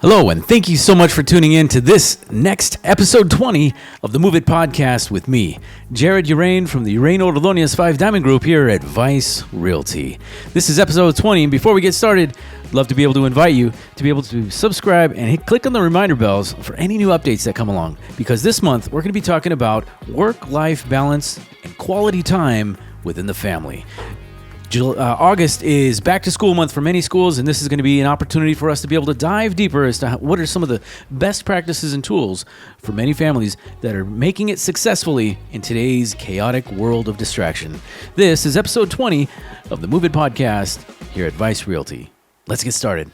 Hello, and thank you so much for tuning in to this next episode 20 of the Move It podcast with me, Jared Uraine from the Uraine Ordonez FiveDiamondGroup Group here at Vice Realty. This is episode 20, and before we get started, I'd love to be able to invite you to be able to subscribe and click on the reminder bells for any new updates that come along, because this month we're going to be talking about work-life balance and quality time within the family. August is back to school month for many schools, and this is going to be an opportunity for us to be able to dive deeper as to what are some of the best practices and tools for many families that are making it successfully in today's chaotic world of distraction. This is episode 20 of the Move It podcast here at Vice Realty. Let's get started.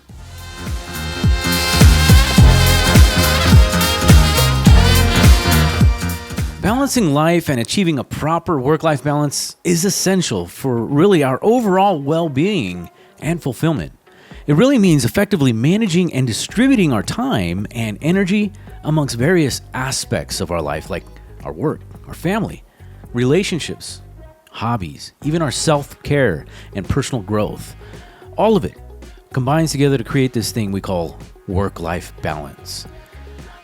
Balancing life and achieving a proper work-life balance is essential for really our overall well-being and fulfillment. It really means effectively managing and distributing our time and energy amongst various aspects of our life, like our work, our family, relationships, hobbies, even our self-care and personal growth. All of it combines together to create this thing we call work-life balance.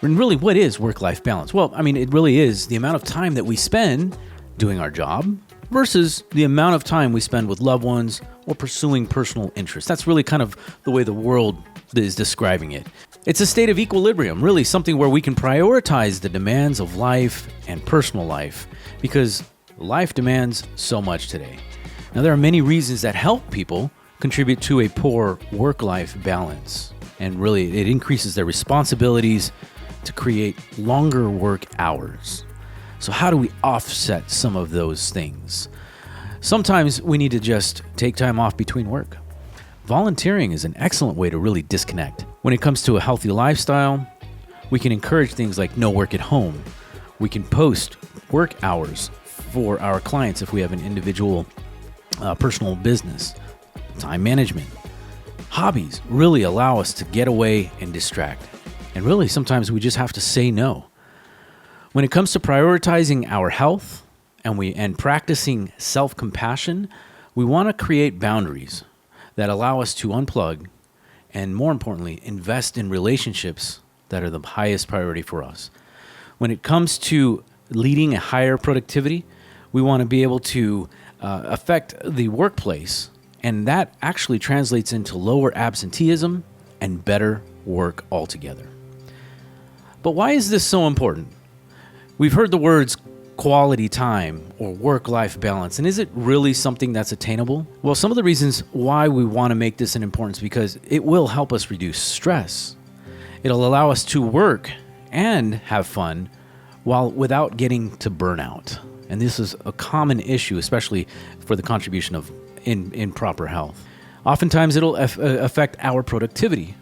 And really, what is work-life balance? Well, it really is the amount of time that we spend doing our job versus the amount of time we spend with loved ones or pursuing personal interests. That's really kind of the way the world is describing it. It's a state of equilibrium, really something where we can prioritize the demands of life and personal life, because life demands so much today. Now, there are many reasons that help people contribute to a poor work-life balance, and really it increases their responsibilities to create longer work hours. So how do we offset some of those things? Sometimes we need to just take time off between work. Volunteering is an excellent way to really disconnect. When it comes to a healthy lifestyle, we can encourage things like no work at home. We can post work hours for our clients if we have an individual personal business. Time management. Hobbies really allow us to get away and distract. And really, sometimes we just have to say no. When it comes to prioritizing our health and practicing self-compassion, we want to create boundaries that allow us to unplug and, more importantly, invest in relationships that are the highest priority for us. When it comes to leading a higher productivity, we want to be able to affect the workplace, and that actually translates into lower absenteeism and better work altogether. But why is this so important? We've heard the words quality time or work-life balance, and is it really something that's attainable? Well, some of the reasons why we want to make this an importance because it will help us reduce stress. It'll allow us to work and have fun without getting to burnout. And this is a common issue, especially for the contribution of improper health. Oftentimes, it'll affect our productivity.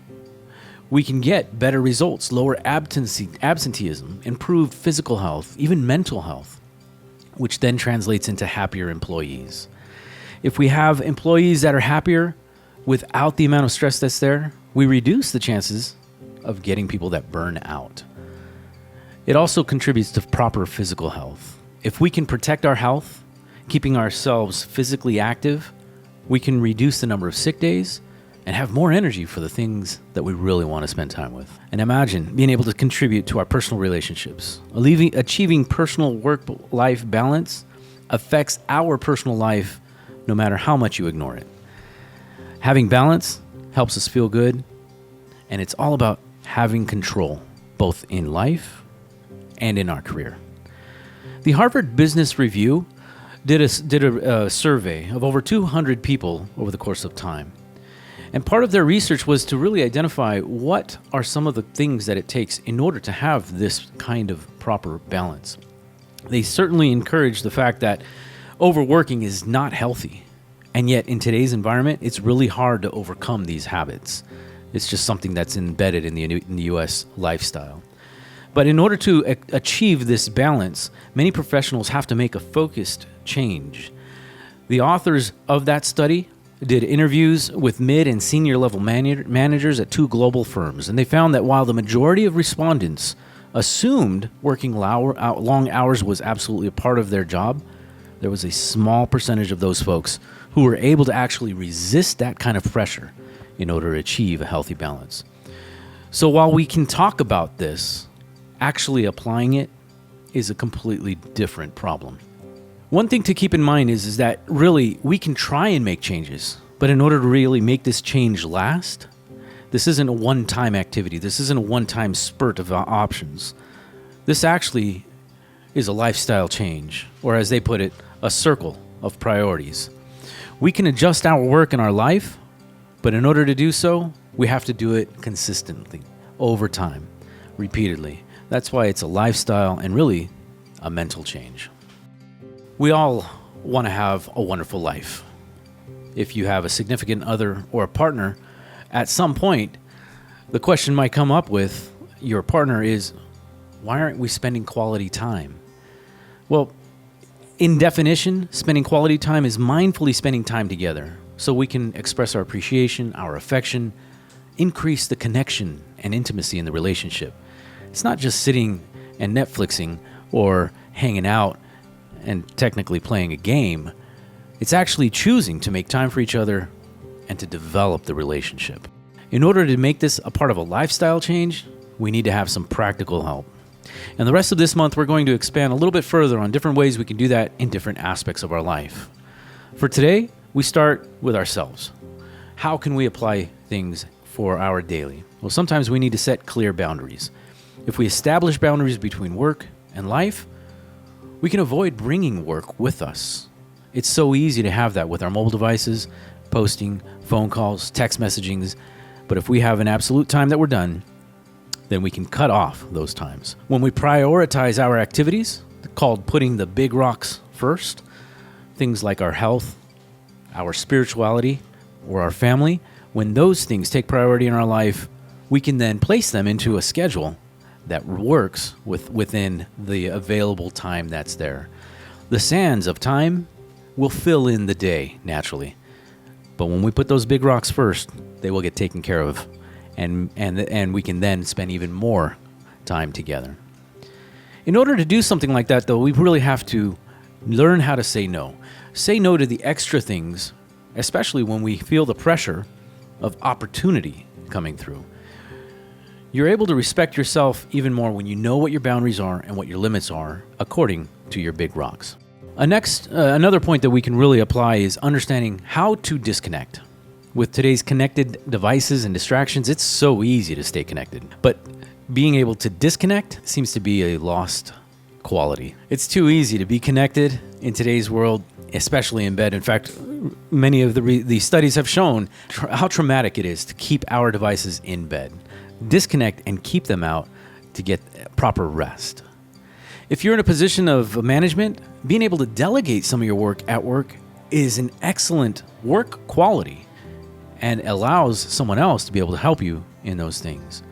We can get better results, lower absenteeism, improved physical health, even mental health, which then translates into happier employees. If we have employees that are happier without the amount of stress that's there, we reduce the chances of getting people that burn out. It also contributes to proper physical health. If we can protect our health, keeping ourselves physically active, we can reduce the number of sick days and have more energy for the things that we really want to spend time with. And imagine being able to contribute to our personal relationships. Achieving personal work-life balance affects our personal life no matter how much you ignore it. Having balance helps us feel good, and it's all about having control, both in life and in our career. The Harvard Business Review did a survey of over 200 people over the course of time. And part of their research was to really identify what are some of the things that it takes in order to have this kind of proper balance. They certainly encourage the fact that overworking is not healthy. And yet in today's environment, it's really hard to overcome these habits. It's just something that's embedded in the U.S. lifestyle. But in order to achieve this balance, many professionals have to make a focused change. The authors of that study did interviews with mid and senior level managers at 2 global firms, and they found that while the majority of respondents assumed working long hours was absolutely a part of their job, there was a small percentage of those folks who were able to actually resist that kind of pressure in order to achieve a healthy balance. So while we can talk about this, actually applying it is a completely different problem. One thing to keep in mind is that really we can try and make changes, but in order to really make this change last, this isn't a one-time activity. This isn't a one-time spurt of options. This actually is a lifestyle change, or as they put it, a circle of priorities. We can adjust our work and our life, but in order to do so, we have to do it consistently, over time, repeatedly. That's why it's a lifestyle and really a mental change. We all want to have a wonderful life. If you have a significant other or a partner, at some point, the question might come up with your partner is, why aren't we spending quality time? Well, in definition, spending quality time is mindfully spending time together so we can express our appreciation, our affection, increase the connection and intimacy in the relationship. It's not just sitting and Netflixing or hanging out and technically playing a game. It's actually choosing to make time for each other and to develop the relationship. In order to make this a part of a lifestyle change, we need to have some practical help. And the rest of this month, we're going to expand a little bit further on different ways we can do that in different aspects of our life. For today, we start with ourselves. How can we apply things for our daily? Well, sometimes we need to set clear boundaries. If we establish boundaries between work and life, we can avoid bringing work with us. It's so easy to have that with our mobile devices, posting, phone calls, text messagings. But if we have an absolute time that we're done, then we can cut off those times. When we prioritize our activities, called putting the big rocks first, things like our health, our spirituality, or our family, when those things take priority in our life, we can then place them into a schedule that works within the available time that's there. The sands of time will fill in the day naturally. But when we put those big rocks first, they will get taken care of, and we can then spend even more time together. In order to do something like that, though, we really have to learn how to say no. Say no to the extra things, especially when we feel the pressure of opportunity coming through. You're able to respect yourself even more when you know what your boundaries are and what your limits are according to your big rocks. Another point that we can really apply is understanding how to disconnect. With today's connected devices and distractions, it's so easy to stay connected. But being able to disconnect seems to be a lost quality. It's too easy to be connected in today's world, especially in bed. In fact, many of the studies have shown how traumatic it is to keep our devices in bed. Disconnect and keep them out to get proper rest. If you're in a position of management, being able to delegate some of your work at work is an excellent work quality and allows someone else to be able to help you in those things.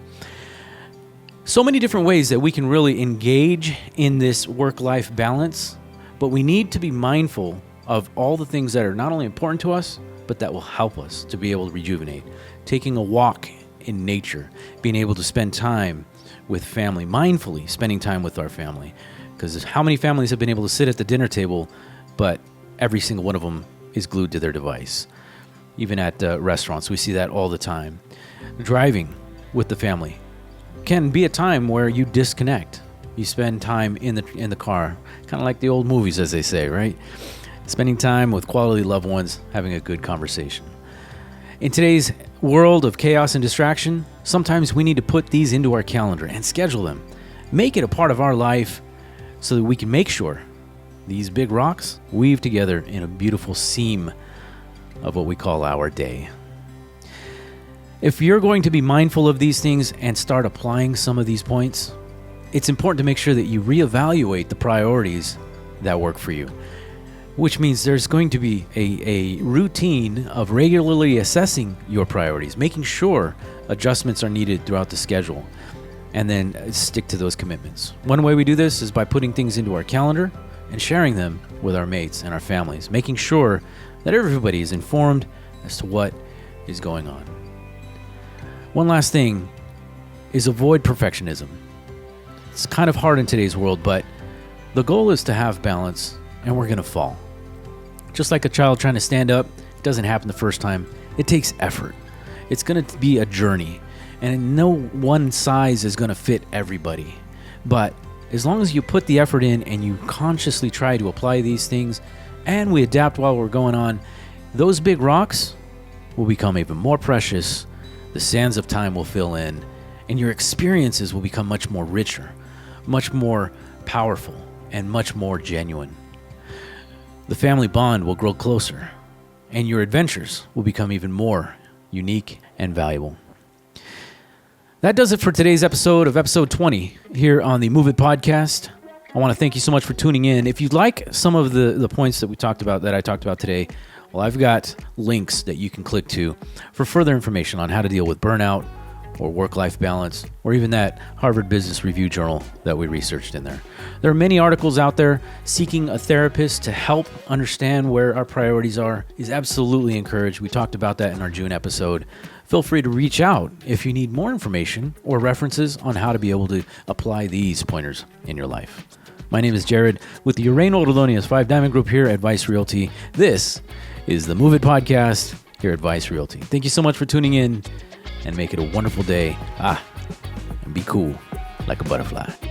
So many different ways that we can really engage in this work-life balance, but we need to be mindful of all the things that are not only important to us, but that will help us to be able to rejuvenate. Taking a walk in nature, being able to spend time with family, mindfully spending time with our family. Because how many families have been able to sit at the dinner table, but every single one of them is glued to their device? Even at restaurants, we see that all the time. Driving with the family can be a time where you disconnect. You spend time in the car, kind of like the old movies, as they say, right? Spending time with quality loved ones, having a good conversation. In today's world of chaos and distraction, sometimes we need to put these into our calendar and schedule them. Make it a part of our life so that we can make sure these big rocks weave together in a beautiful seam of what we call our day. If you're going to be mindful of these things and start applying some of these points, it's important to make sure that you reevaluate the priorities that work for you, which means there's going to be a routine of regularly assessing your priorities, making sure adjustments are needed throughout the schedule, and then stick to those commitments. One way we do this is by putting things into our calendar and sharing them with our mates and our families, making sure that everybody is informed as to what is going on. One last thing is avoid perfectionism. It's kind of hard in today's world, but the goal is to have balance, and we're going to fall. Just like a child trying to stand up, it doesn't happen the first time. It takes effort. It's going to be a journey. And no one size is going to fit everybody. But as long as you put the effort in and you consciously try to apply these things, and we adapt while we're going on, those big rocks will become even more precious. The sands of time will fill in, and your experiences will become much more richer, much more powerful, and much more genuine. The family bond will grow closer, and your adventures will become even more unique and valuable. That does it for today's episode of episode 20 here on the Move It podcast. I want to thank you so much for tuning in. If you'd like some of the points that I talked about today, well, I've got links that you can click to for further information on how to deal with burnout or work-life balance, or even that Harvard Business Review journal that we researched in there. There are many articles out there. Seeking a therapist to help understand where our priorities are is absolutely encouraged. We talked about that in our June episode. Feel free to reach out if you need more information or references on how to be able to apply these pointers in your life. My name is Jared with the Uraine Five Diamond Group here at Vice Realty. This is the Move It podcast here at Vice Realty. Thank you so much for tuning in, and make it a wonderful day. And be cool like a butterfly.